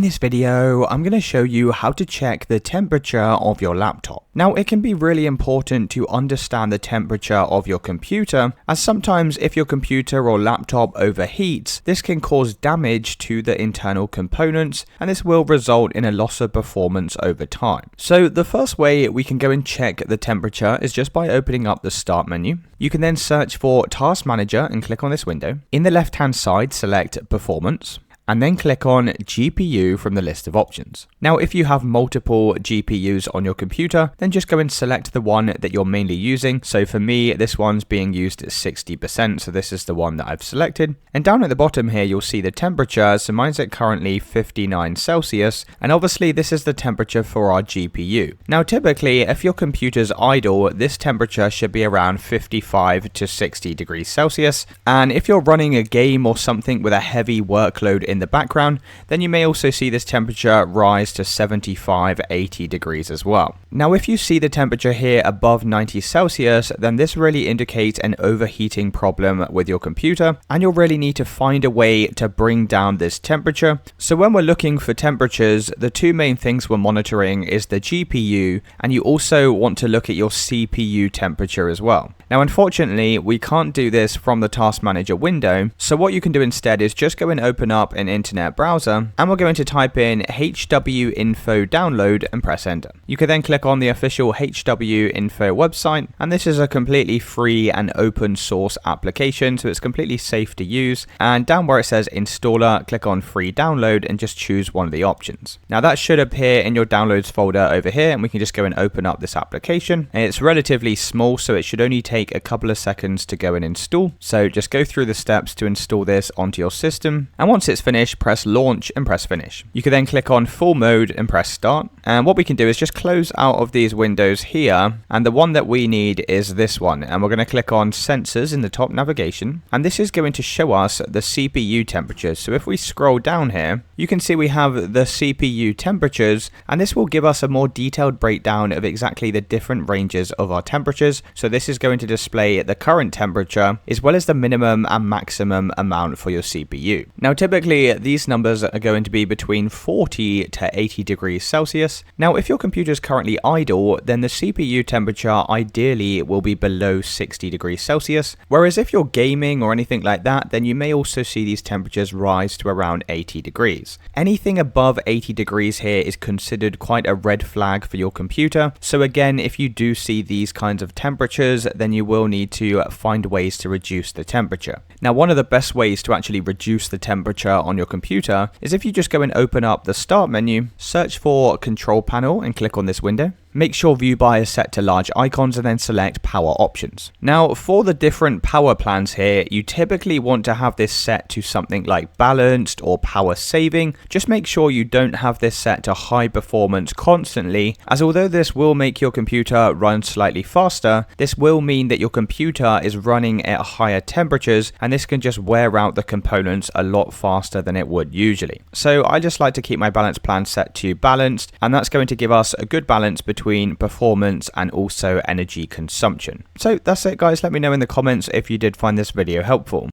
this video, I'm going to show you how to check the temperature of your laptop. Now, it can be really important to understand the temperature of your computer, as sometimes if your computer or laptop overheats, this can cause damage to the internal components, and this will result in a loss of performance over time. So the first way we can go and check the temperature is just by opening up the Start menu. You can then search for Task Manager and click on this window. In the left-hand side, select Performance, and then click on GPU from the list of options. Now, if you have multiple GPUs on your computer, then just go and select the one that you're mainly using. So for me, this one's being used at 60%, so this is the one that I've selected. And down at the bottom here, you'll see the temperature. So mine's at currently 59 Celsius, and obviously this is the temperature for our GPU. Now, typically, if your computer's idle, this temperature should be around 55 to 60 degrees Celsius. And if you're running a game or something with a heavy workload in the background, then you may also see this temperature rise to 75-80 degrees as well. Now, if you see the temperature here above 90 Celsius, then this really indicates an overheating problem with your computer, and you'll really need to find a way to bring down this temperature. So when we're looking for temperatures, the two main things we're monitoring is the GPU, and you also want to look at your CPU temperature as well. Now, unfortunately, we can't do this from the Task Manager window, so what you can do instead is just go and open up an internet browser, and we're going to type in HWinfo download and press enter. You can then click on the official HWinfo website, and this is a completely free and open source application, so it's completely safe to use. And down where it says installer, click on free download and just choose one of the options. Now, that should appear in your downloads folder over here, and we can just go and open up this application. And it's relatively small, so it should only take a couple of seconds to go and install. So just go through the steps to install this onto your system, and once it's finished, press launch and press finish. You can then click on full mode and press start, and what we can do is just close out of these windows here, and the one that we need is this one, and we're going to click on sensors in the top navigation, and this is going to show us the CPU temperatures. So if we scroll down here, you can see we have the CPU temperatures, and this will give us a more detailed breakdown of exactly the different ranges of our temperatures. So this is going to display the current temperature as well as the minimum and maximum amount for your CPU. Now, typically these numbers are going to be between 40 to 80 degrees Celsius. Now, if your computer is currently idle, then the CPU temperature ideally will be below 60 degrees Celsius, whereas if you're gaming or anything like that, then you may also see these temperatures rise to around 80 degrees. Anything above 80 degrees here is considered quite a red flag for your computer. So again, if you do see these kinds of temperatures, then you will need to find ways to reduce the temperature. Now, one of the best ways to actually reduce the temperature on your computer is if you just go and open up the Start menu, search for Control Panel and click on this window. Make sure View By is set to large icons and then select Power Options. Now, for the different power plans here, you typically want to have this set to something like balanced or power saving. Just make sure you don't have this set to high performance constantly, as although this will make your computer run slightly faster, this will mean that your computer is running at higher temperatures, and this can just wear out the components a lot faster than it would usually. So I just like to keep my balance plan set to balanced, and that's going to give us a good balance between performance and also energy consumption. So that's it, guys. Let me know in the comments if you did find this video helpful.